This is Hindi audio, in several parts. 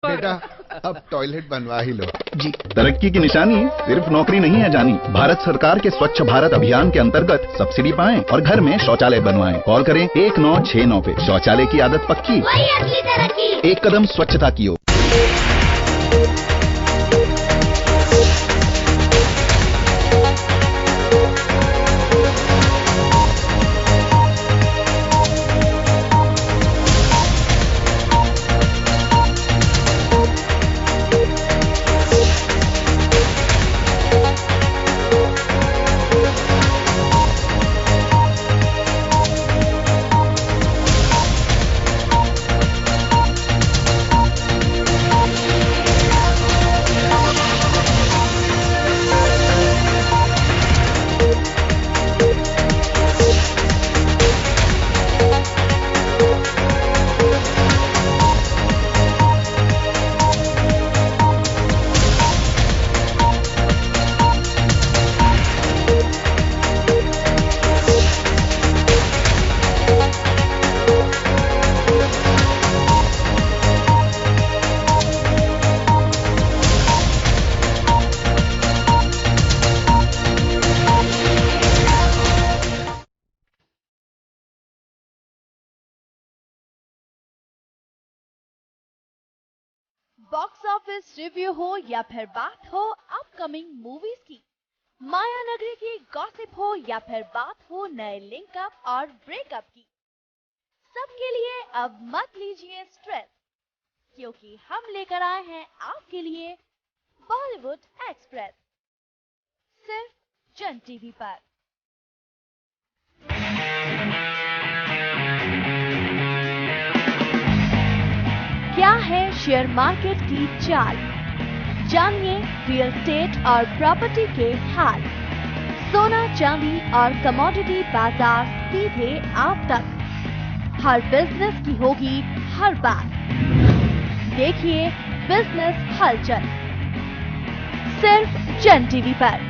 बेटा अब टॉयलेट बनवा ही लो जी। तरक्की की निशानी सिर्फ नौकरी नहीं है जानी, भारत सरकार के स्वच्छ भारत अभियान के अंतर्गत सब्सिडी पाएं और घर में शौचालय बनवाएं। कॉल करें 1969 पे। शौचालय की आदत पक्की, वही असली तरक्की। एक कदम स्वच्छता की ओर। बॉक्स ऑफिस रिव्यू हो या फिर बात हो अपकमिंग मूवीज की, माया नगरी की गॉसिप हो या फिर बात हो नए लिंकअप और ब्रेकअप की, सबके लिए अब मत लीजिए स्ट्रेस, क्योंकि हम लेकर आए हैं आपके लिए बॉलीवुड एक्सप्रेस, सिर्फ जन टीवी पर। क्या है शेयर मार्केट की चाल, जानिए रियल एस्टेट और प्रॉपर्टी के हाल। सोना चांदी और कमोडिटी बाजार सीधे आप तक, हर बिजनेस की होगी हर बात। देखिए बिजनेस हलचल, सिर्फ जन टीवी पर।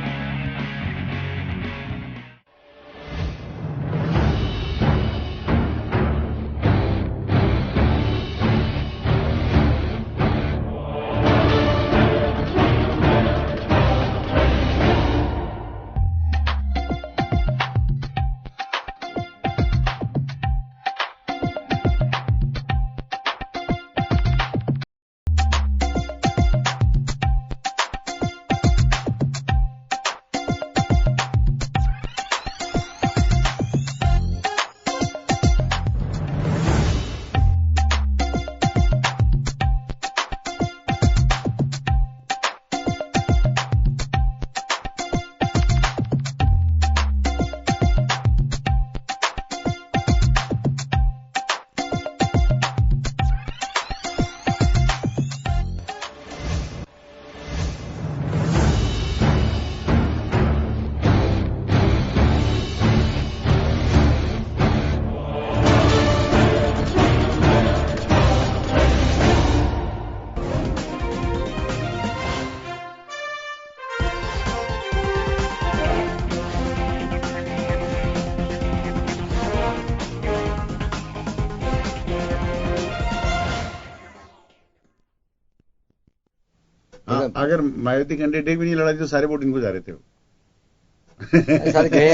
अगर मायावती कैंडिडेट भी नहीं लड़ा तो सारे वोट इनको जा रहे थे।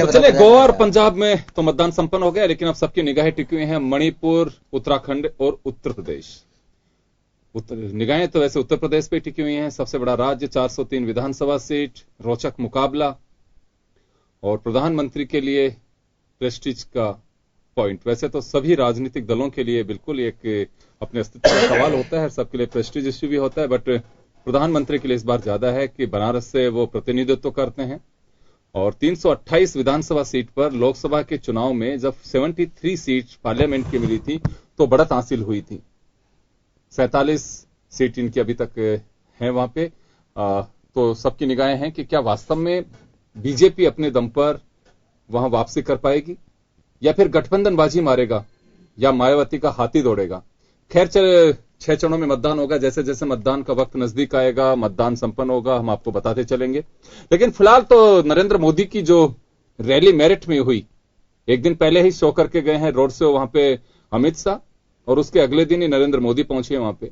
तो चले गोवा और पंजाब में तो मतदान संपन्न हो गया, लेकिन अब सबकी निगाहें टिकी हुई हैं मणिपुर, उत्तराखंड और उत्तर प्रदेश। निगाहें तो वैसे उत्तर प्रदेश पे टिकी हुई हैं, सबसे बड़ा राज्य, 403 विधानसभा सीट, रोचक मुकाबला और प्रधानमंत्री के लिए प्रेस्टीज का पॉइंट। वैसे तो सभी राजनीतिक दलों के लिए बिल्कुल एक अपने अस्तित्व का सवाल होता है, सबके लिए प्रेस्टीज इश्यू भी होता है, बट प्रधानमंत्री के लिए इस बार ज्यादा है कि बनारस से वो प्रतिनिधित्व करते हैं और 328 विधानसभा सीट पर लोकसभा के चुनाव में जब 73 सीट पार्लियामेंट की मिली थी तो बढ़त हासिल हुई थी। 47 सीट इनकी अभी तक है वहां पे। तो सबकी निगाहें हैं कि क्या वास्तव में बीजेपी अपने दम पर वहां वापसी कर पाएगी या फिर गठबंधन बाजी मारेगा या मायावती का हाथी दौड़ेगा। खैर चल 6 चरणों में मतदान होगा, जैसे जैसे मतदान का वक्त नजदीक आएगा मतदान संपन्न होगा हम आपको बताते चलेंगे। लेकिन फिलहाल तो नरेंद्र मोदी की जो रैली मेरठ में हुई, एक दिन पहले ही शो करके गए हैं रोड शो वहां पे अमित शाह और उसके अगले दिन ही नरेंद्र मोदी पहुंचे वहां पे।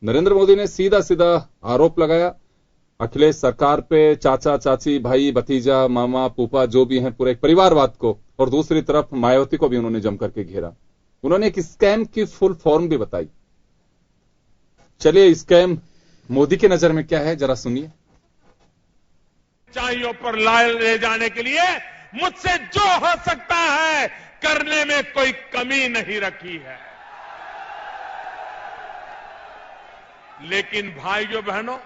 नरेंद्र मोदी ने सीधा सीधा आरोप लगाया अखिलेश सरकार पे, चाचा चाची भाई भतीजा मामा फूफा जो भी हैं पूरे एक परिवारवाद को, और दूसरी तरफ मायावती को भी उन्होंने जम करके घेरा। उन्होंने एक स्कैम की फुल फॉर्म भी बताई। चलिए स्कैम मोदी की नजर में क्या है जरा सुनिए। ऊंचाइयों पर ले जाने के लिए मुझसे जो हो सकता है करने में कोई कमी नहीं रखी है। लेकिन भाइयों बहनों,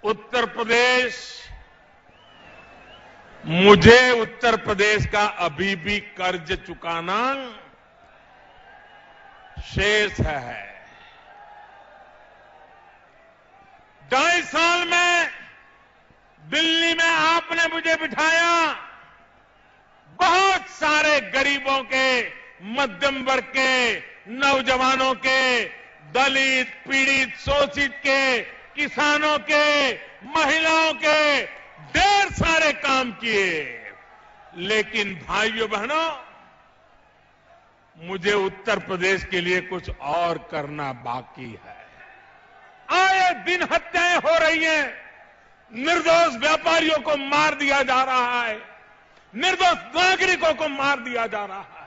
उत्तर प्रदेश, मुझे उत्तर प्रदेश का अभी भी कर्ज चुकाना शेष है। 2.5 साल में दिल्ली में आपने मुझे बिठाया, बहुत सारे गरीबों के, मध्यम वर्ग के, नौजवानों के, दलित, पीड़ित, शोषित के, किसानों के, महिलाओं के ढेर सारे काम किए। लेकिन भाइयों बहनों, मुझे उत्तर प्रदेश के लिए कुछ और करना बाकी है। आए दिन हत्याएं हो रही हैं, निर्दोष व्यापारियों को मार दिया जा रहा है, निर्दोष नागरिकों को मार दिया जा रहा है।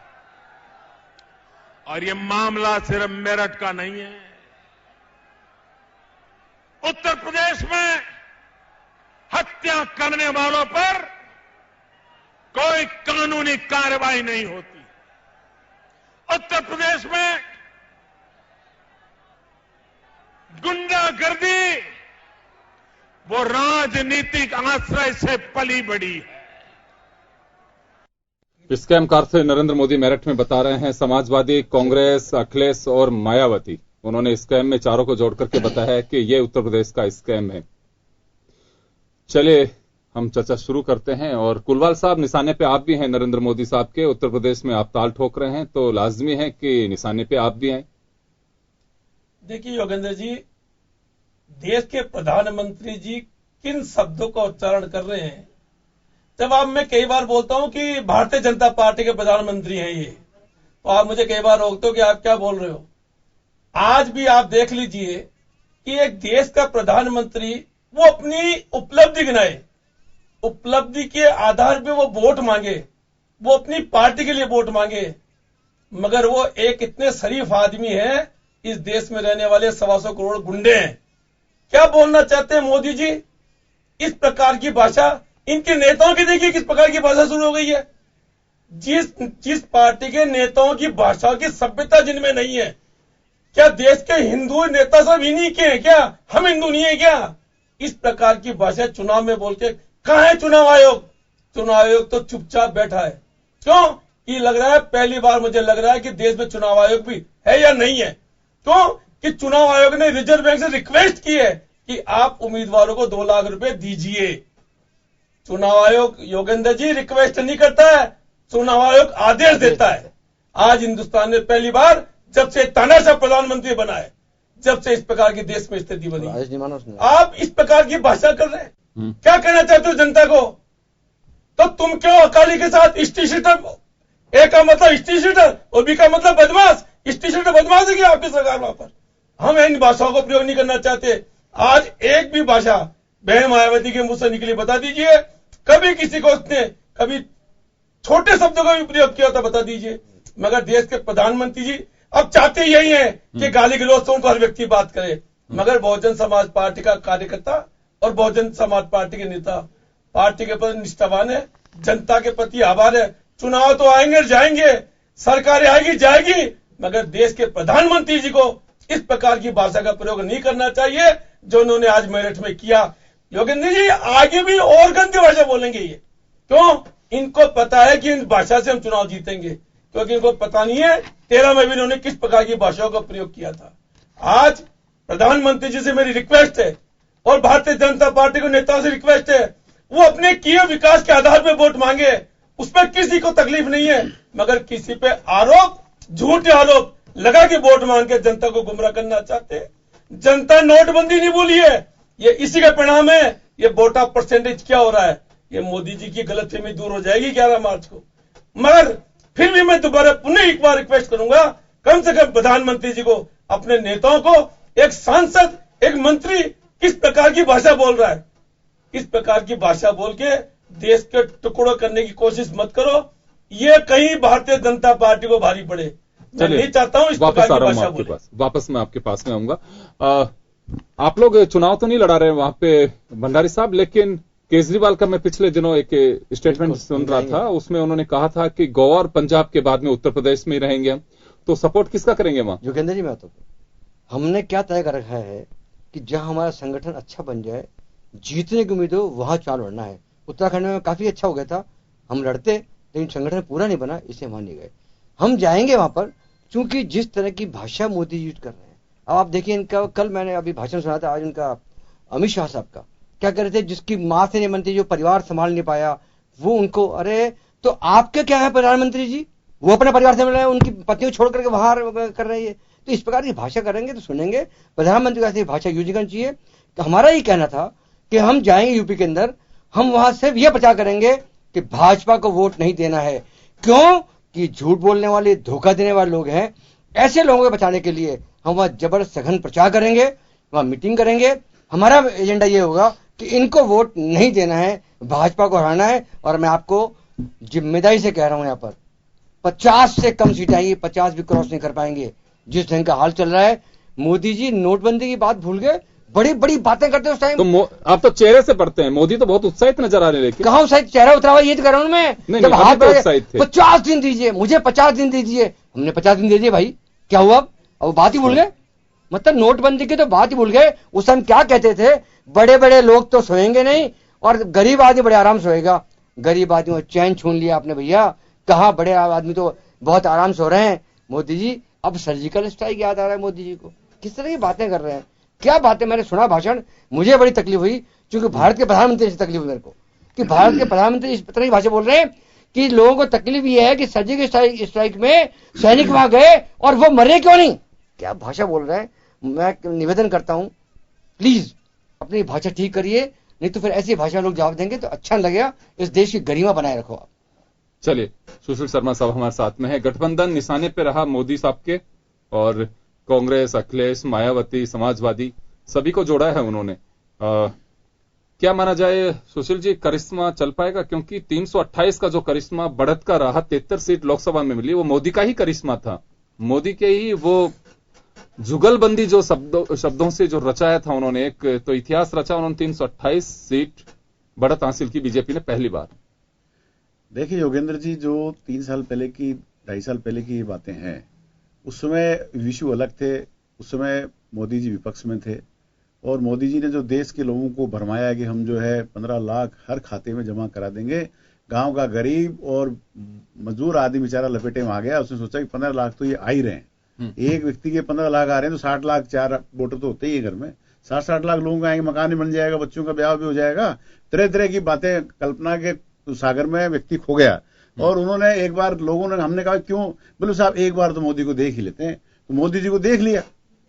और ये मामला सिर्फ मेरठ का नहीं है। उत्तर प्रदेश में हत्या करने वालों पर कोई कानूनी कार्रवाई नहीं होती। उत्तर प्रदेश में गुंडागर्दी वो राजनीतिक आश्रय से पली बढ़ी है। स्कैमकार थे नरेंद्र मोदी मेरठ में बता रहे हैं समाजवादी, कांग्रेस, अखिलेश और मायावती। उन्होंने स्कैम में चारों को जोड़ करके बताया है कि यह उत्तर प्रदेश का स्कैम है। चलिए हम चर्चा शुरू करते हैं। और कुलवाल साहब, निशाने पे आप भी हैं नरेंद्र मोदी साहब के। उत्तर प्रदेश में आप ताल ठोक रहे हैं तो लाजमी है कि निशाने पे आप भी हैं। देखिए योगेंद्र जी, देश के प्रधानमंत्री जी किन शब्दों का उच्चारण कर रहे हैं। जब आप, मैं कई बार बोलता हूं कि भारतीय जनता पार्टी के प्रधानमंत्री हैं ये, तो आप मुझे कई बार रोकते हो कि आप क्या बोल रहे हो। आज भी आप देख लीजिए कि एक देश का प्रधानमंत्री वो अपनी उपलब्धि गिनाए, उपलब्धि के आधार पे वो वोट मांगे, वो अपनी पार्टी के लिए वोट मांगे, मगर वो एक इतने शरीफ आदमी है, इस देश में रहने वाले 125 करोड़ गुंडे हैं। क्या बोलना चाहते हैं मोदी जी? इस प्रकार की भाषा, इनके नेताओं की देखिए किस प्रकार की भाषा शुरू हो गई है। जिस पार्टी के नेताओं की भाषा की सभ्यता जिनमें नहीं है, क्या देश के हिंदू नेता सब इन्हीं के हैं क्या? हम हिंदू नहीं है क्या? इस प्रकार की भाषा चुनाव में बोल के, कहां है चुनाव आयोग? चुनाव आयोग तो चुपचाप बैठा है। क्यों? ये लग रहा है, पहली बार मुझे लग रहा है कि देश में चुनाव आयोग भी है या नहीं है। क्यों? कि चुनाव आयोग ने रिजर्व बैंक से रिक्वेस्ट की है कि आप उम्मीदवारों को 2 लाख रुपए दीजिए। चुनाव आयोग योगेंद्र जी रिक्वेस्ट नहीं करता है, चुनाव आयोग आदेश देता है। आज हिंदुस्तान में पहली बार, जब से तानाशाह प्रधानमंत्री बना है, जब से इस प्रकार की देश में स्थिति बनी, आप इस प्रकार की भाषा कर रहे हैं। क्या कहना चाहते हो जनता को? तो तुम क्यों अकाली के साथ स्टी शीटर, ए का मतलब स्टी शीटर और बी का मतलब बदमाश, स्टी शीटर बदमाश है आपकी सरकार वहां पर। हम इन भाषाओं को प्रयोग नहीं करना चाहते। आज एक भी भाषा बहन मायावती के मुंह से निकली बता दीजिए, कभी किसी को उसने कभी छोटे शब्दों का भी प्रयोग किया था, बता दीजिए। मगर देश के प्रधानमंत्री जी अब चाहते यही है कि गाली गलौज से उनको हर व्यक्ति बात करे। मगर बहुजन समाज पार्टी का कार्यकर्ता और बहुजन समाज पार्टी के नेता पार्टी के प्रति निष्ठावान है, जनता के प्रति आभार है। चुनाव तो आएंगे जाएंगे, सरकारें आएगी जाएगी, मगर देश के प्रधानमंत्री जी को इस प्रकार की भाषा का प्रयोग नहीं करना चाहिए जो उन्होंने आज मेरठ में किया। योगेंद्र जी आगे भी और गंदी भाषा बोलेंगे ये। क्यों? इनको पता है कि इन भाषा से हम चुनाव जीतेंगे, क्योंकि इनको पता नहीं है 13 में भी इन्होंने किस प्रकार की भाषाओं का प्रयोग किया था। आज प्रधानमंत्री जी से मेरी रिक्वेस्ट है और भारतीय जनता पार्टी के नेताओं से रिक्वेस्ट है, वो अपने किए विकास के आधार पर वोट मांगे, उसमें किसी को तकलीफ नहीं है, मगर किसी पे आरोप, झूठे आरोप लगा के वोट मांग के जनता को गुमराह करना चाहते हैं। जनता नोटबंदी नहीं बोली है, ये इसी का परिणाम है। ये वोटा परसेंटेज क्या हो रहा है, ये मोदी जी की गलतफहमी दूर हो जाएगी 11 मार्च को। मगर फिर भी मैं दोबारा पुनः एक बार रिक्वेस्ट करूंगा, कम से कम प्रधानमंत्री जी को, अपने नेताओं को, एक सांसद, एक मंत्री किस प्रकार की भाषा बोल रहा है, किस प्रकार की भाषा बोल के देश के टुकड़ों करने की कोशिश मत करो। ये कहीं भारतीय जनता पार्टी को भारी पड़े। मैं नहीं चाहता हूं इस प्रकार की भाषा बोले। वापस मैं आपके पास में आऊंगा। आप लोग चुनाव तो नहीं लड़ा रहे वहां पे भंडारी साहब, लेकिन केजरीवाल का मैं पिछले दिनों एक स्टेटमेंट सुन रहा था, उसमें उन्होंने कहा था कि गोवा और पंजाब के बाद में उत्तर प्रदेश में ही रहेंगे हम, तो सपोर्ट किसका करेंगे वहां? योगेंद्र जी, मैं तो हमने क्या तय कर रखा है कि जहां हमारा संगठन अच्छा बन जाए, जीतने की उम्मीद हो, वहां चुनाव लड़ना है। उत्तराखंड में काफी अच्छा हो गया था, हम लड़ते, लेकिन संगठन पूरा नहीं बना, इससे वहां नहीं गए। हम जाएंगे वहां पर, क्योंकि जिस तरह की भाषा मोदी यूज कर रहे हैं, अब आप देखिए इनका, कल मैंने अभी भाषण सुना था, आज उनका अमित शाह साहब का क्या कर रहे थे, जिसकी मां से नहीं बनती, जो परिवार संभाल नहीं पाया वो उनको, अरे तो आपके क्या है प्रधानमंत्री जी, वो अपने परिवार से मिल रहे हैं, उनकी पत्नी को छोड़ करके बाहर कर रही है। तो इस प्रकार की भाषा करेंगे तो सुनेंगे, प्रधानमंत्री को ऐसी भाषा यूज करनी चाहिए। तो हमारा ही कहना था कि हम जाएंगे यूपी के अंदर, हम वहां सिर्फ यह प्रचार करेंगे कि भाजपा को वोट नहीं देना है। क्यों कि झूठ बोलने वाले, धोखा देने वाले लोग हैं, ऐसे लोगों को बचाने के लिए हम वहां जबरदस्त सघन प्रचार करेंगे, वहां मीटिंग करेंगे। हमारा एजेंडा ये होगा कि इनको वोट नहीं देना है, भाजपा को हराना है। और मैं आपको जिम्मेदारी से कह रहा हूं, यहां पर 50 से कम सीट आएंगी, 50 भी क्रॉस नहीं कर पाएंगे जिस ढंग का हाल चल रहा है। मोदी जी नोटबंदी की बात भूल गए, बड़ी बड़ी बातें करते उस टाइम। तो आप तो चेहरे से पढ़ते हैं, मोदी तो बहुत उत्साहित नजर आ रहे हैं, लेकिन कहां उत्साहित, चेहरा उतरा हुआ, ये तो कर रहा हूं मैं। जब हाथ तो उत्साहित थे, 50 दिन दीजिए मुझे, 50 दिन दीजिए, हमने 50 दिन दे दिए भाई, क्या हुआ अब बात ही भूल गए। मतलब नोटबंदी की तो बात ही भूल गए। उस टाइम क्या कहते थे, बड़े बड़े लोग तो सोएंगे नहीं और गरीब आदमी बड़े आराम सोएगा। गरीब आदमी को चैन छून लिया आपने भैया, कहा बड़े आदमी तो बहुत आराम सो रहे हैं। मोदी जी अब सर्जिकल स्ट्राइक याद आ रहा है मोदी जी को, किस तरह की बातें कर रहे हैं, क्या बातें। मैंने सुना भाषण, मुझे बड़ी तकलीफ हुई, क्योंकि भारत के प्रधानमंत्री से तकलीफ हुई मेरे को, कि भारत के प्रधानमंत्री इस तरह की भाषा बोल रहे हैं कि लोगों को तकलीफ ये है कि सर्जिकल स्ट्राइक में सैनिक वहां गए और वो मरे क्यों नहीं। क्या भाषा बोल रहे हैं। मैं निवेदन करता हूं, प्लीज अपनी भाषा ठीक करिए, नहीं तो फिर ऐसी भाषा लोग जवाब देंगे तो अच्छा लगेगा। इस देश की गरिमा बनाए रखो आप। चलिए, सुशील शर्मा साहब हमारे साथ में है। गठबंधन निशाने पे रहा मोदी साहब के, और कांग्रेस, अखिलेश, मायावती, समाजवादी, सभी को जोड़ा है उन्होंने। क्या माना जाए सुशील जी, करिश्मा चल पाएगा? क्योंकि 328 का जो करिश्मा बढ़त का रहा, 73 सीट लोकसभा में मिली, वो मोदी का ही करिश्मा था। मोदी के ही वो जुगलबंदी जो शब्दों से जो रचाया था उन्होंने, एक तो इतिहास रचा उन्होंने। 328 सीट बढ़त हासिल की बीजेपी ने पहली बार। देखिए योगेंद्र जी, जो 3 साल पहले की, 2.5 साल पहले की बातें हैं, उस समय विषय अलग थे। उस समय मोदी जी विपक्ष में थे, और मोदी जी ने जो देश के लोगों को भरमाया कि हम जो है 15 लाख हर खाते में जमा करा देंगे। गांव का गरीब और मजदूर आदमी बेचारा लपेटे में आ गया। उसने सोचा कि 15 लाख तो ये आ ही रहे हैं, एक व्यक्ति के 15 लाख आ रहे हैं तो 60 लाख 4 वोटर तो होते ही है घर में। 60 लाख लोगों का आएंगे, मकान भी बन जाएगा, बच्चों का ब्याह भी हो जाएगा। तरह तरह की बातें, कल्पना के सागर में व्यक्ति खो गया। और उन्होंने एक बार, लोगों ने, हमने कहा क्यों, बोले साहब एक बार तो मोदी को देख ही लेते हैं। तो मोदी जी को देख लिया।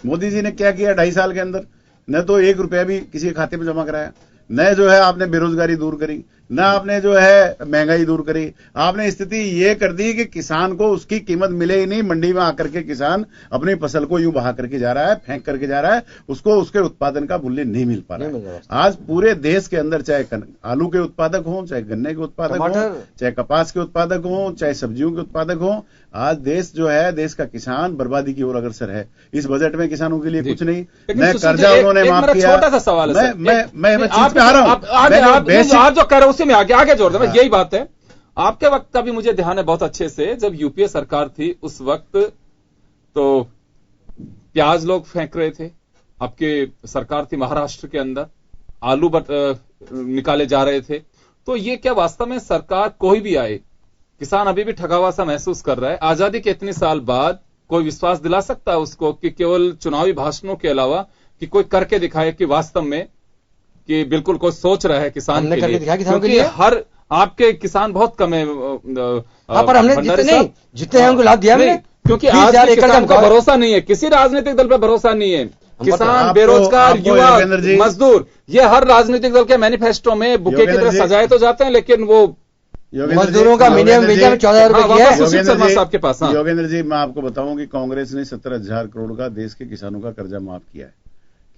मोदी जी ने क्या किया 2.5 साल के अंदर, न तो 1 रुपया भी किसी के खाते में जमा कराया, न जो है आपने बेरोजगारी दूर करी, न आपने जो है महंगाई दूर करी। आपने स्थिति ये कर दी कि किसान को उसकी कीमत मिले ही नहीं। मंडी में आकर के किसान अपनी फसल को यूं बहा करके जा रहा है, फेंक करके जा रहा है, उसको उसके उत्पादन का मूल्य नहीं मिल पा रहा है। आज पूरे देश के अंदर चाहे आलू के उत्पादक हों, चाहे गन्ने के उत्पादक हों, चाहे कपास के उत्पादक हों, चाहे सब्जियों के उत्पादक हों, आज देश जो है, देश का किसान बर्बादी की ओर अग्रसर है। इस बजट में किसानों के लिए कुछ नहीं, न कर्जा उन्होंने माफ किया। छोटा सा सवाल है, मैं चीज पे आ रहा हूं, आप जो कह रहे हो उसी में आगे जोड़ दे। यही बात है। आपके वक्त का भी मुझे ध्यान है बहुत अच्छे से, जब यूपीए सरकार थी उस वक्त तो प्याज लोग फेंक रहे थे। आपके सरकार थी महाराष्ट्र के अंदर, आलू निकाले जा रहे थे। तो ये क्या वास्तव में सरकार, कोई भी आए, किसान अभी भी ठगा हुआ सा महसूस कर रहा है? आजादी के इतने साल बाद कोई विश्वास दिला सकता है उसको कि केवल चुनावी भाषणों के अलावा कि कोई करके दिखाए कि वास्तव में कि बिल्कुल कोई सोच रहा है किसान के लिए? क्योंकि हर आपके किसान बहुत कम है। पर हमने जितने हैं उनको लाभ दिया हमने, क्योंकि आज किसान का भरोसा नहीं है, किसी राजनीतिक दल पर भरोसा नहीं है। किसान, बेरोजगार, युवा, मजदूर, ये हर राजनीतिक दल के मैनिफेस्टो में बुके की तरह सजाए तो जाते हैं, लेकिन वो मजदूरों का मिनिमम वेतन 14,000 रुपए किया है। सुशील शर्मा साहब के पास। योगेंद्र जी, मैं आपको बताऊं कि कांग्रेस ने 17,000 करोड़ का देश के किसानों का कर्जा माफ किया है।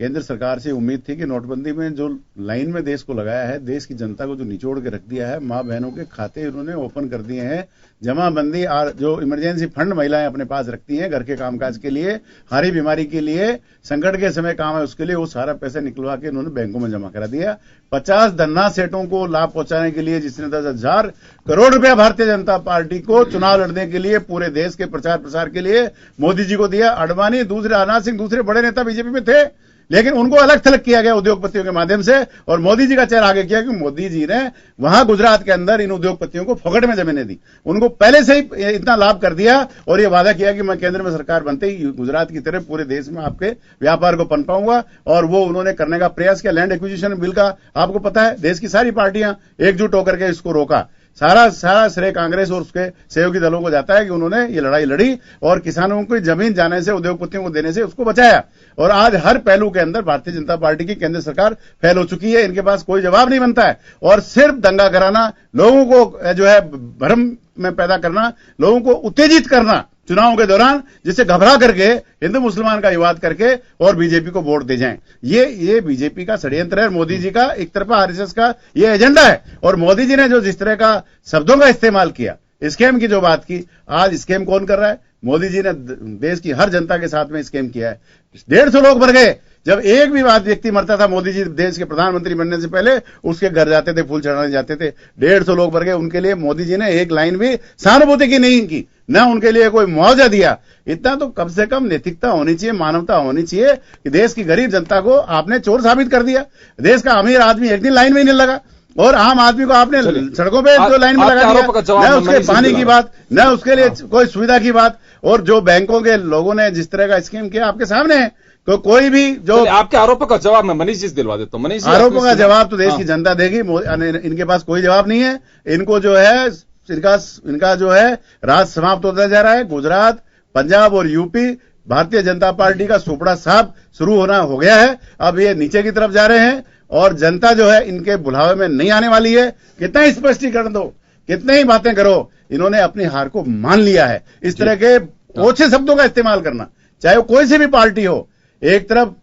केंद्र सरकार से उम्मीद थी कि नोटबंदी में जो लाइन में देश को लगाया है, देश की जनता को जो निचोड़ के रख दिया है, मां बहनों के खाते उन्होंने ओपन कर दिए हैं, जमाबंदी जो इमरजेंसी फंड महिलाएं अपने पास रखती हैं घर के कामकाज के लिए, हारी बीमारी के लिए, संकट के समय काम है उसके लिए, वो सारा पैसा निकलवा के उन्होंने बैंकों में जमा करा दिया। 50 धन्ना सेठों को लाभ पहुंचाने के लिए जिसने 10,000 करोड़ रुपया भारतीय जनता पार्टी को चुनाव लड़ने के लिए पूरे देश के प्रचार प्रसार के लिए मोदी जी को दिया। अडवाणी, दूसरे राजनाथ सिंह, दूसरे बड़े नेता बीजेपी में थे, लेकिन उनको अलग थलग किया गया उद्योगपतियों के माध्यम से, और मोदी जी का चेहरा आगे किया कि मोदी जी ने वहां गुजरात के अंदर इन उद्योगपतियों को फोकट में जमीनें दी, उनको पहले से ही इतना लाभ कर दिया और ये वादा किया कि मैं केंद्र में सरकार बनते ही गुजरात की तरह पूरे देश में आपके व्यापार को पनपाऊंगा, और वो उन्होंने करने का प्रयास किया। लैंड एक्विजिशन बिल का आपको पता है, देश की सारी पार्टियां एकजुट होकर के इसको रोका। सारा श्रेय कांग्रेस और उसके सहयोगी दलों को जाता है कि उन्होंने ये लड़ाई लड़ी और किसानों को जमीन जाने से, उद्योगपतियों को देने से उसको बचाया। और आज हर पहलू के अंदर भारतीय जनता पार्टी की केंद्र सरकार फेल हो चुकी है, इनके पास कोई जवाब नहीं बनता है, और सिर्फ दंगा कराना, लोगों को जो है भ्रम में पैदा करना, लोगों को उत्तेजित करना चुनावों के दौरान, जिससे घबरा करके हिंदू मुसलमान का विवाद करके और बीजेपी को वोट दे जाएं। ये बीजेपी का षड्यंत्र है, मोदी जी का एक तरफा आरएसएस का ये एजेंडा है। और मोदी जी ने जो जिस तरह का शब्दों का इस्तेमाल किया, स्कैम की जो बात की, आज स्कैम कौन कर रहा है? मोदी जी ने देश की हर जनता के साथ में स्कैम किया है। 150 लोग मर गए। जब एक भी व्यक्ति मरता था, मोदी जी देश के प्रधानमंत्री बनने से पहले उसके घर जाते थे, फूल चढ़ाने जाते थे। 150 लोग मर गए। उनके लिए मोदी जी ने एक लाइन भी सहानुभूति की नहीं की, न उनके लिए कोई मुआवजा दिया। इतना तो कम से कम नैतिकता होनी चाहिए, मानवता होनी चाहिए कि देश की गरीब जनता को आपने चोर साबित कर दिया। देश का अमीर आदमी एक दिन लाइन में नहीं लगा और आम आदमी को आपने सड़कों पे जो लाइन में लगा दिया, न उसके पानी की बात, न उसके लिए कोई सुविधा की बात। और जो बैंकों के लोगों ने जिस तरह का स्कीम किया आपके सामने है, तो कोई भी जो आपके आरोपों का जवाब मैं मनीष जी से दिलवा देता हूं। मनीष जी, आरोपों का जवाब तो देश की जनता देगी, इनके पास कोई जवाब नहीं है। इनको जो है इनका जो है राज समाप्त होता जा रहा है। गुजरात, पंजाब और यूपी भारतीय जनता पार्टी का सुपड़ा साहब शुरू होना हो गया है। अब ये नीचे की तरफ जा रहे हैं और जनता जो है इनके बुलावे में नहीं आने वाली है। कितना ही स्पष्टीकरण दो, कितने ही बातें करो, इन्होंने अपनी हार को मान लिया है। इस तरह के ओछे शब्दों का इस्तेमाल करना, चाहे वो कोई सी भी पार्टी हो। एक तरफ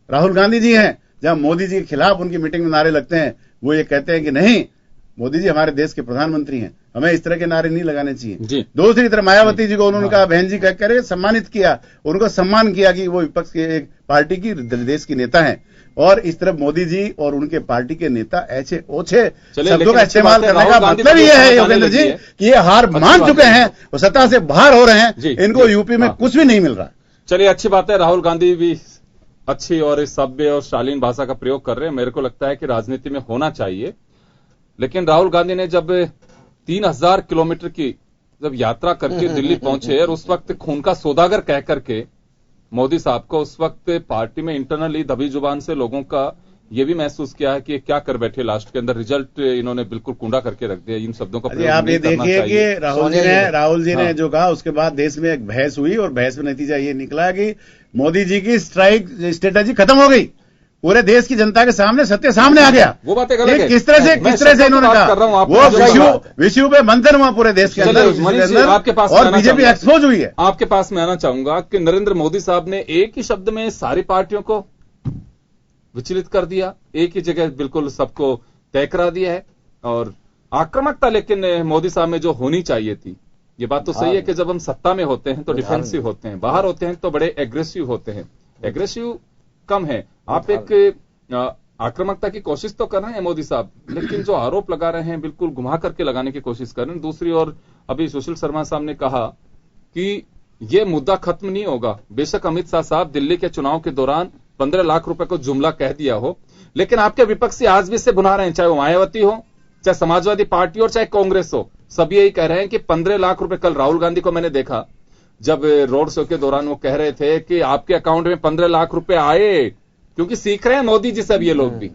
राहुल गांधी जी हैं, जहां मोदी जी के खिलाफ उनकी मीटिंग में नारे लगते हैं, वो ये कहते हैं कि नहीं, मोदी जी हमारे देश के प्रधानमंत्री हैं, हमें इस तरह के नारे नहीं लगाने चाहिए। दूसरी तरफ मायावती जी को उन्होंने कहा, बहन जी कहकर सम्मानित किया, उनको सम्मान किया कि वो विपक्ष की एक पार्टी की, देश की नेता हैं। और इस तरफ मोदी जी और उनके पार्टी के नेता ऐसे ओछे शब्दों का इस्तेमाल करने का मतलब ये है योगेंद्र जी कि ये हार मान चुके हैं, वो सत्ता से बाहर हो रहे हैं, इनको यूपी में कुछ भी नहीं मिल रहा। चलिए, अच्छी बात है। राहुल गांधी भी अच्छी और सभ्य और शालीन भाषा का प्रयोग कर रहे हैं। मेरे को लगता है कि राजनीति में होना चाहिए। लेकिन राहुल गांधी ने जब 3000 किलोमीटर की जब यात्रा करके दिल्ली पहुंचे और उस वक्त खून का सौदागर कह करके मोदी साहब को, उस वक्त पार्टी में इंटरनली दबी जुबान से लोगों का ये भी महसूस किया है कि क्या कर बैठे, लास्ट के अंदर रिजल्ट इन्होंने बिल्कुल कूड़ा करके रख दिया। इन शब्दों का प्रयोग आप ये देखिए कि राहुल जी ने जो कहा, उसके बाद देश में एक बहस हुई और बहस में नतीजा ये निकला कि मोदी जी की स्ट्राइक स्ट्रेटेजी खत्म हो गई। पूरे देश की जनता के सामने सत्य सामने आ गया। वो बातें गलत है। किस तरह से इन्होंने कहा, वो विषयों पे मंथन हुआ पूरे देश के अंदर, आपके पास और बीजेपी एक्सपोज हुई है। आपके पास मैं आना चाहूंगा कि नरेंद्र मोदी साहब ने एक ही शब्द में सारी पार्टियों को विचलित कर दिया, एक ही जगह बिल्कुल सबको तय करा दिया है। और आक्रामकता लेकिन मोदी साहब में जो होनी चाहिए थी, ये बात तो सही है कि जब हम सत्ता में होते हैं तो डिफेंसिव होते हैं, बाहर होते हैं तो बड़े एग्रेसिव होते हैं। एग्रेसिव कम है, आप एक आक्रामकता की कोशिश तो कर रहे हैं मोदी साहब, लेकिन जो आरोप लगा रहे हैं बिल्कुल घुमा करके लगाने की कोशिश कर रहे हैं। दूसरी ओर अभी सुशील शर्मा साहब ने कहा कि ये मुद्दा खत्म नहीं होगा। बेशक अमित शाह साहब दिल्ली के चुनाव के दौरान 15 लाख रुपए को जुमला कह दिया हो, लेकिन आपके विपक्षी आज भी इससे बुना रहे हैं, चाहे वो मायावती हो, चाहे समाजवादी पार्टी हो, चाहे कांग्रेस हो। सब यही कह रहे हैं कि 15 लाख रुपए, कल राहुल गांधी को मैंने देखा जब रोड शो के दौरान वो कह रहे थे कि आपके अकाउंट में 15 लाख रुपए आए, क्योंकि सीख रहे हैं मोदी जी से अब ये लोग भी।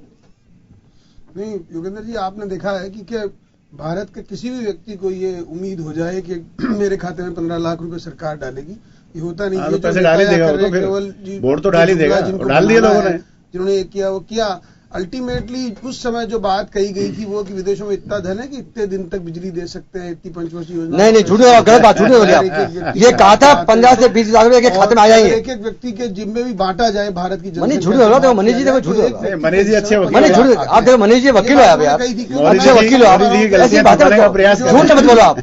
नहीं योगेंद्र जी, आपने देखा है कि क्या भारत के किसी भी व्यक्ति को ये उम्मीद हो जाए कि मेरे खाते में 15 लाख रुपए सरकार डालेगी, ये होता नहीं। तो पैसे डाल ही देगा, केवल वोट तो डाल ही देगा, डाल दिए लोगों ने, जिन्होंने किया वो किया। अल्टीमेटली उस समय जो बात कही गई थी वो कि विदेशों में इतना धन है कि इतने दिन तक बिजली दे सकते हैं, इतनी पंचवर्षीय योजना। नहीं झूठ गलत बात, झूठ बोलिए आप। ये कहा था 15 से 20 लाख रुपए के खाते में आ जाएंगे। एक एक व्यक्ति के जिम्मे भी बांटा जाए भारत की मनीष झूठ बोल रहा। मनीष जी देखो झूठ बोल रहा। मनीष जी अच्छे वकील, मनीष झूठ, आप देखो मनीष जी वकील हो आप यार, अच्छे वकील हो आप, ऐसी बातें झूठ मत बोलो आप।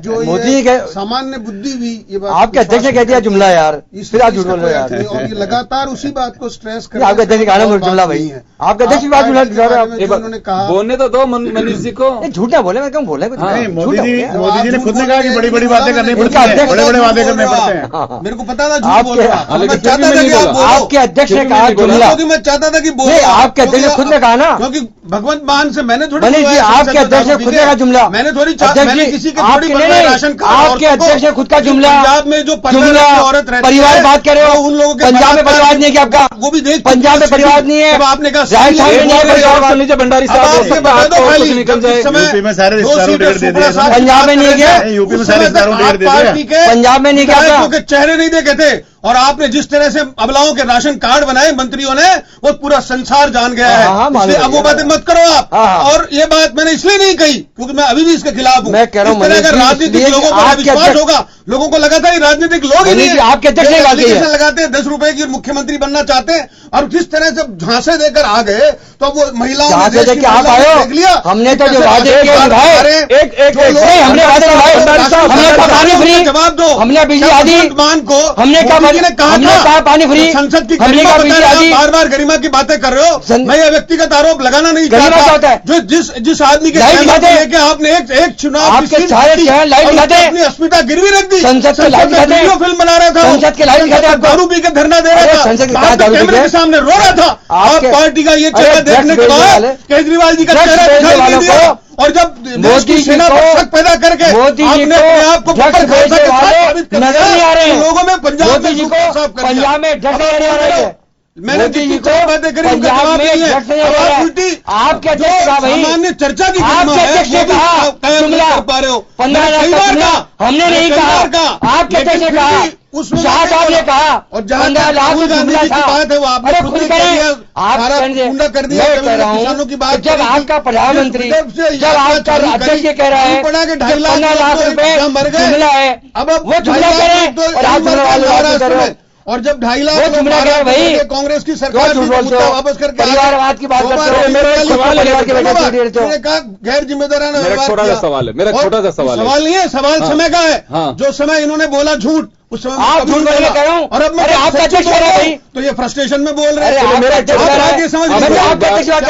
जो मोदी के सामान्य बुद्धि भी ये बात आपके अध्यक्ष ने कह दिया जुमला यार, फिर आप झूठ बोल रहे हो यार। और ये लगातार उसी बात को स्ट्रेस कर आपके अध्यक्ष का जुमला भाई है, आपके अध्यक्ष की बात उन्होंने कहा। बोलने तो दो मनीष जी को, झूठ ना बोले, मैं क्यों बोले कुछ। मोदी जी ने खुद ने कहा कि बड़ी बड़ी बातें करनी पड़ती है, बड़े बड़े वादे करने पड़ते हैं। मेरे को पता था झूठ बोल रहा, मैं चाहता था कि आप बोलो। आपके अध्यक्ष ने कहा जुमला, क्योंकि मैं चाहता था कि बोलो। आपके अध्यक्ष ने खुद ने कहा ना, क्योंकि भगवंत मान से मैंने थोड़ी, मनीष जी आपके अध्यक्ष ने खुद ने कहा जुमला, मैंने थोड़ी मैंने किसी के राशन कार्ड, आपके अध्यक्ष ने खुद का जुमला, पंजाब में जो जुमला औरत रहती परिवार है, बात कर रहे हो, उन लोगों के पंजाब में परिवार नहीं है क्या आपका? वो भी देख, पंजाब में परिवार नहीं है, आपने कहा राजस्थान में नहीं है परिवार, नीचे भंडारी साहब निकल जाए, यूपी में सारे रिश्तेदारों टिकट दे दिए, पंजाब में नहीं गया, यूपी में सारे रिश्तेदारों टिकट दे दिया, पंजाब में नहीं गया, के चेहरे नहीं देखे थे। और आपने जिस तरह से अबलाओं के राशन कार्ड बनाए मंत्रियों ने, वो पूरा संसार जान गया है। इसलिए अब वो बातें मत करो आप। और ये बात मैंने इसलिए नहीं कही क्योंकि मैं अभी भी इसके खिलाफ हूं। मैं कह रहा हूं अगर राजनीतिक लोगों पर विश्वास होगा, लोगों को लगा था ये राजनीतिक लोग ही नहीं है, आपके अध्यक्ष ने एप्लीकेशन लगाते हैं 10 रुपए की, मुख्यमंत्री बनना चाहते हैं, और जिस तरह से झांसे देकर आ गए तो वो महिलाओं ने देख लिया। हमने तो जो वादे किए निभाए, हमने वादे निभाए, हमने कहा पानी फ्री, जवाब दो, हमने बिजली आदि मान को हमने कहा पानी फ्री, संसद की गरिमा बार बार गरिमा की बातें कर रहे हो। मैं ये व्यक्तिगत आरोप लगाना नहीं चाहता, जो जिस आदमी के लेके आपने एक चुनाव अपनी अस्मिता गिरवी रख दी। संसद के लाइट वीडियो फिल्म बना रहा था, संसद के लाइट दारू पी के धरना दे रहा था, कैमरे के सामने रो रहा था। आप पार्टी का ये चेहरा देखने के बाद केजरीवाल जी का चेहरा दिखाई नहीं दिया। और जब मोदी सेना पर शक पैदा करके आपने अपने आप को नजर नहीं आ रहे लोगों में पंजाब में पंजाब में ड्रग्स नहीं आ रहे। मैंने जितनी बातें करी उनका जवाब नहीं है। उल्टी आपके अध्यक्ष का भाई सामान्य चर्चा की आपके अध्यक्ष ने कहा जुमला पा रहे हो, 15 लाख हमने नहीं कहा, आपके अध्यक्ष ने कहा, शाह साहब ने कहा, और 15 लाख जुमला था। बात है वो आपने खुद कर दिया, आप कर दिया। किसानों की बात जब आपका प्रधानमंत्री, जब आपका अध्यक्ष ये कह रहा है 15 लाख रुपए जुमला है, अब वो जुमला करें और आप जुमला वाले बात कर रहे हो। और जब 2.5 लाख वो जुमला क्या है भाई, कांग्रेस की सरकार वापस करके परिवारवाद की बात करते हो। मेरा सवाल है, कहा गैर जिम्मेदाराना मेरा छोटा सा सवाल है, मेरा छोटा सा सवाल है। सवाल नहीं है, सवाल समय का है। जो समय इन्होंने बोला झूठ, उस समय आप झूठ बोलने कह रहा हूं। और अब मैं आपका अध्यक्ष कह रहा है भाई, तो ये फ्रस्ट्रेशन में बोल रहे हैं। मेरा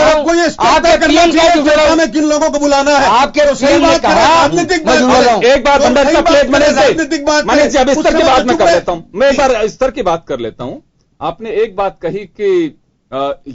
आपको ये आपका पीएम में किन लोगों को बुलाना है, आपके सही बात कहा, राजनीतिक बात। एक बार भंडारी साहब प्लेट राजनीतिक बात, मनीष जी अब स्तर की बात मैं कर लेता हूं, मैं एक बार स्तर की बात कर लेता हूं। आपने एक बात कही कि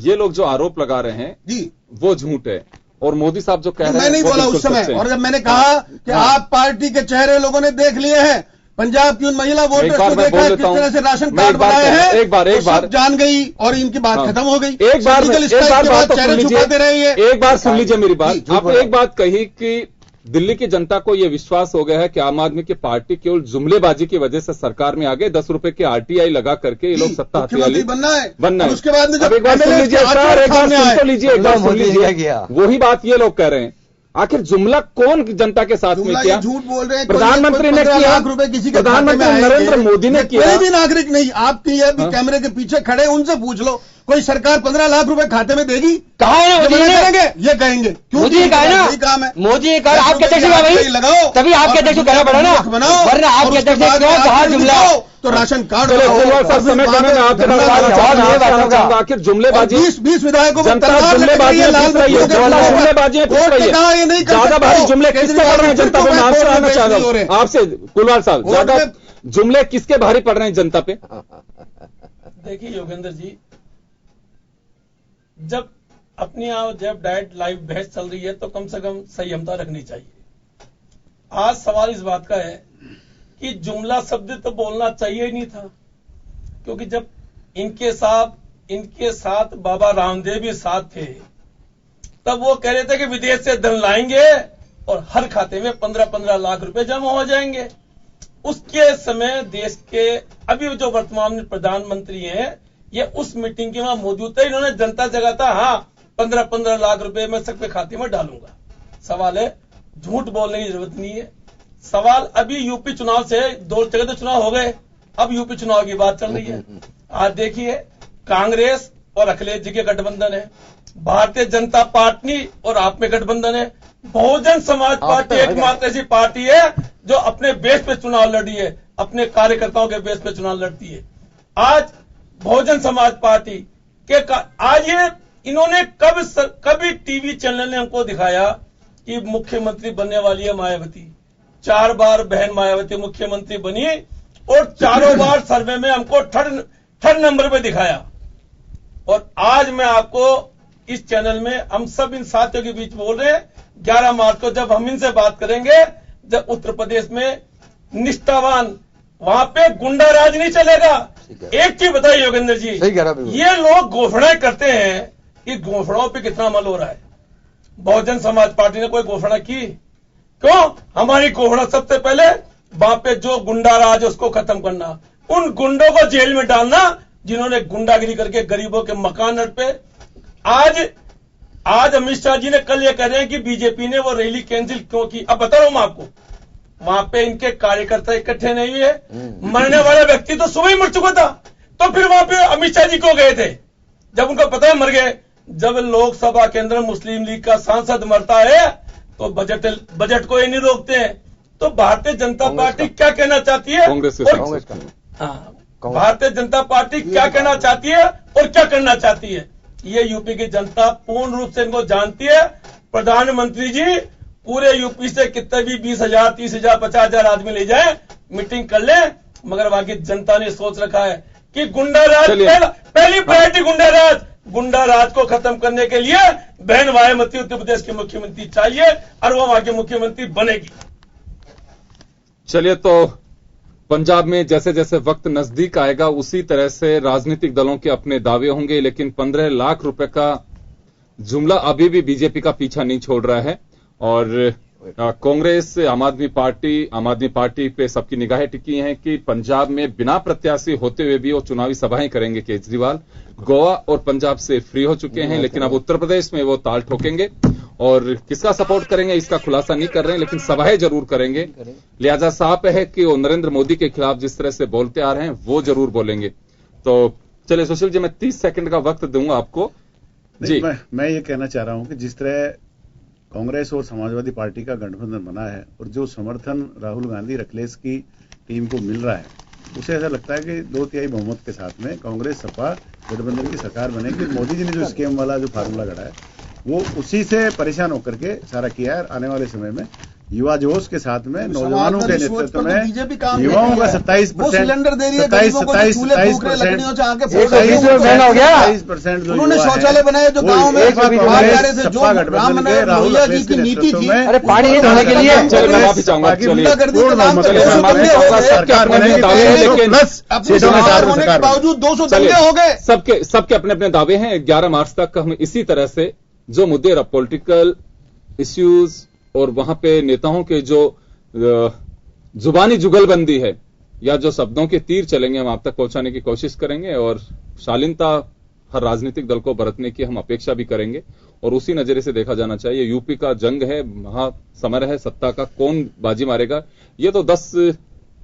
ये लोग जो आरोप लगा रहे हैं जी वो झूठ है, और मोदी साहब जो कह रहे हैं मैं नहीं बोला उस समय। और जब मैंने कहा कि आप पार्टी के चेहरे लोगों ने देख लिए हैं, पंजाब की उन महिला वोटर्स को देखा है किस तरह से राशन कार्ड बनाए हैं, एक बार जान गई और इनकी बात खत्म हो गई। एक बार चेहरे छुपाते रहे। एक बार सुन लीजिए मेरी बात। आपने एक बात कही कि दिल्ली की जनता को यह विश्वास हो गया है कि आम आदमी की पार्टी केवल जुमलेबाजी की वजह से सरकार में आ गए, 10 रुपए के आरटीआई लगा करके ये लोग सत्ता हासिल बनना है। उसके बाद में एक बार सुन लीजिए सर, एक बार सुन तो लीजिए, एक बार सुन लीजिए, वही बात ये लोग कह रहे हैं। आखिर जुमला कौन जनता के साथ में किया? झूठ बोल रहे हैं। प्रधानमंत्री ने किया, लाख रुपए किसी के प्रधानमंत्री नरेंद्र मोदी ने किया। कोई भी नागरिक नहीं, आपकी ये भी कैमरे के पीछे खड़े उनसे पूछ लो, कोई सरकार 15 लाख रुपए खाते में देगी? कहा है करेंगे, ये कहेंगे मोदी ने कहा ना, काम है मोदी ने कहा। आपके अध्यक्ष भाई लगाओ, तभी आपके अध्यक्ष को कहना पड़ा ना, बनाओ, वरना आपके अध्यक्ष ने क्यों कहा जुमला? तो राशन कार्ड आखिर जुमलेबाजी 20 विधायकों को जुमलेबाजी ज्यादा भारी जुमले किसके पड़ रहे हैं जनता पे? मैं आपसे आना चाह रहा हूं, आपसे कुलवाल साहब, ज्यादा जुमले किसके भारी पड़ रहे हैं जनता पे? देखिए योगेंद्र जी, जब अपनी जब डायरेक्ट लाइव बहस चल रही है तो कम से कम संयमता रखनी चाहिए। आज सवाल इस बात का है कि जुमला शब्द तो बोलना चाहिए ही नहीं था, क्योंकि जब इनके साथ बाबा रामदेव भी साथ थे, तब वो कह रहे थे कि विदेश से धन लाएंगे और हर खाते में 15-15 लाख रुपए जमा हो जाएंगे। उसके समय देश के अभी जो वर्तमान में प्रधानमंत्री हैं, ये उस मीटिंग के वहां मौजूद थे। इन्होंने जनता जगा था, हाँ 15-15 लाख रुपए मैं सबके खाते में डालूंगा। सवाल है, झूठ बोलने की जरूरत नहीं है। सवाल अभी यूपी चुनाव से 2 जगह तो चुनाव हो गए, अब यूपी चुनाव की बात चल रही है। आज देखिए, कांग्रेस और अखिलेश जी के गठबंधन है, भारतीय जनता पार्टी और आप में गठबंधन है, बहुजन समाज पार्टी एकमात्र ऐसी पार्टी है जो अपने बेस पे चुनाव लड़ी है, अपने कार्यकर्ताओं के बेस पे चुनाव लड़ती है। आज बहुजन समाज पार्टी के आज ये इन्होंने कभी टीवी चैनल ने हमको दिखाया कि मुख्यमंत्री बनने वाली है मायावती। 4 बार बहन मायावती मुख्यमंत्री बनी और चारों बार सर्वे में हमको थर्ड नंबर पे दिखाया। और आज मैं आपको इस चैनल में हम सब इन साथियों के बीच बोल रहे हैं, 11 मार्च को जब हम इनसे बात करेंगे, जब उत्तर प्रदेश में निष्ठावान, वहां पे गुंडा राज नहीं चलेगा। एक चीज बताइए योगेंद्र जी, ये लोग घोषणाएं करते हैं कि घोषणाओं पे कितना अमल हो रहा है? बहुजन समाज पार्टी ने कोई घोषणा की? क्यों? हमारी घोषणा सबसे पहले वहां पे जो गुंडा राज है उसको खत्म करना, उन गुंडों को जेल में डालना जिन्होंने गुंडागिरी करके गरीबों के मकान पे। आज अमित शाह जी ने कल ये कह रहे हैं कि बीजेपी ने वो रैली कैंसिल क्यों की। अब बता रहा हूं मैं आपको, वहां पे इनके कार्यकर्ता इकट्ठे नहीं हुए, मरने वाला व्यक्ति तो सुबह ही मर चुका था, तो फिर वहां पे अमित शाह जी क्यों गए थे जब उनको पता है मर गए? जब लोकसभा के अंदर मुस्लिम लीग का सांसद मरता है तो बजट को ही नहीं रोकते हैं। तो भारतीय जनता पार्टी क्या कहना चाहती है? भारतीय जनता पार्टी क्या कहना चाहती है और क्या करना चाहती है, ये यूपी की जनता पूर्ण रूप से इनको जानती है। प्रधानमंत्री जी पूरे यूपी से कितने भी 20,000, 30,000, 50,000 आदमी ले जाए, मीटिंग कर ले, मगर वहां की जनता ने सोच रखा है कि गुंडा राज, पहली प्रायोरिटी गुंडा राज को खत्म करने के लिए बहन मायावती उत्तर प्रदेश की मुख्यमंत्री चाहिए और वो वहां की मुख्यमंत्री बनेगी। चलिए, तो पंजाब में जैसे जैसे वक्त नजदीक आएगा उसी तरह से राजनीतिक दलों के अपने दावे होंगे, लेकिन 15 लाख रुपए का जुमला अभी भी बीजेपी का पीछा नहीं छोड़ रहा है। और कांग्रेस, आम आदमी पार्टी पे सबकी निगाहें टिकी हैं कि पंजाब में बिना प्रत्याशी होते हुए भी वो चुनावी सभाएं करेंगे केजरीवाल। गोवा और पंजाब से फ्री हो चुके हैं, लेकिन अब उत्तर प्रदेश में वो ताल ठोकेंगे और किसका सपोर्ट करेंगे इसका खुलासा नहीं कर रहे हैं, लेकिन सभाएं जरूर करेंगे। लिहाजा साफ है कि वो नरेंद्र मोदी के खिलाफ जिस तरह से बोलते आ रहे हैं वो जरूर बोलेंगे। तो चलिए सुशील जी, मैं 30 सेकंड का वक्त दूंगा आपको जी। मैं ये कहना चाह रहा हूं कि जिस तरह कांग्रेस और समाजवादी पार्टी का गठबंधन बना है और जो समर्थन राहुल गांधी और अखिलेश की टीम को मिल रहा है, उसे ऐसा लगता है कि 2/3 बहुमत के साथ में कांग्रेस सपा गठबंधन की सरकार बनेगी। मोदी जी ने जो स्कीम वाला जो फार्मूला गढ़ा है वो उसी से परेशान होकर के सारा किया है। आने वाले समय में युवा जोश के साथ में नौजवानों के नेतृत्व में युवाओं का 27% सिलेंडर दे रही है, 27% उन्होंने शौचालय बनाए जो गाँव में जो राम लोहिया जी की नीति थी, अरे पानी नहीं धोने के लिए मैं माफी चाहूंगा। बावजूद 200 दंगे हो गए। सबके अपने अपने दावे हैं। 11 मार्च तक हम इसी तरह से जो मुद्दे पॉलिटिकल इश्यूज और वहां पे नेताओं के जो जुबानी जुगलबंदी है या जो शब्दों के तीर चलेंगे हम आप तक पहुंचाने की कोशिश करेंगे और शालीनता हर राजनीतिक दल को बरतने की हम अपेक्षा भी करेंगे। और उसी नजरिए से देखा जाना चाहिए, यूपी का जंग है, महासमर है, सत्ता का कौन बाजी मारेगा ये तो 10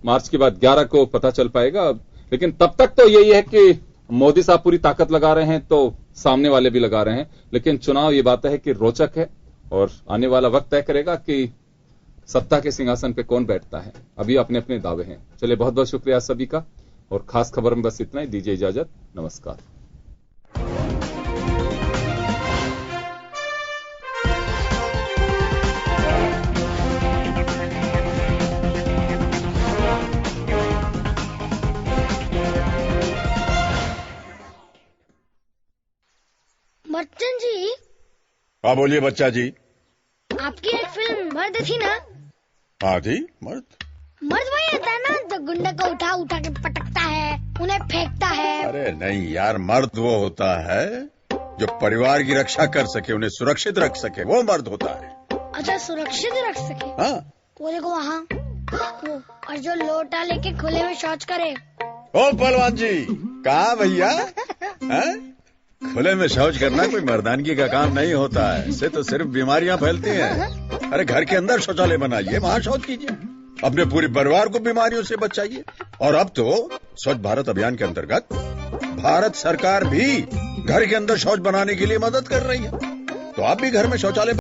मार्च के बाद 11 को पता चल पाएगा। लेकिन तब तक तो यही है कि मोदी साहब पूरी ताकत लगा रहे हैं तो सामने वाले भी लगा रहे हैं, लेकिन चुनाव ये बात है कि रोचक है और आने वाला वक्त तय करेगा कि सत्ता के सिंहासन पे कौन बैठता है। अभी अपने अपने दावे हैं। चलिए, बहुत बहुत शुक्रिया सभी का और खास खबर में बस इतना ही। दीजिए इजाजत, नमस्कार। बच्चन जी। हाँ बोलिए बच्चा जी। आपकी एक फिल्म मर्द थी ना? हाँ जी, मर्द वही आता है ना जो गुंडा को उठा उठा के पटकता है, उन्हें फेंकता है। अरे नहीं यार, मर्द वो होता है जो परिवार की रक्षा कर सके, उन्हें सुरक्षित रख सके, वो मर्द होता है। अच्छा, सुरक्षित रख सके? हाँ। वो देखो वहाँ वो, और जो लोटा लेके खुले में शौच करे। ओ पहलवान जी, कहा भैया? खुले में शौच करना कोई मर्दानगी का काम नहीं होता है, इससे तो सिर्फ बीमारियां फैलती हैं। अरे घर के अंदर शौचालय बनाइए, वहां शौच कीजिए, अपने पूरे परिवार को बीमारियों से बचाइए। और अब तो स्वच्छ भारत अभियान के अंतर्गत भारत सरकार भी घर के अंदर शौच बनाने के लिए मदद कर रही है। तो आप भी घर में शौचालय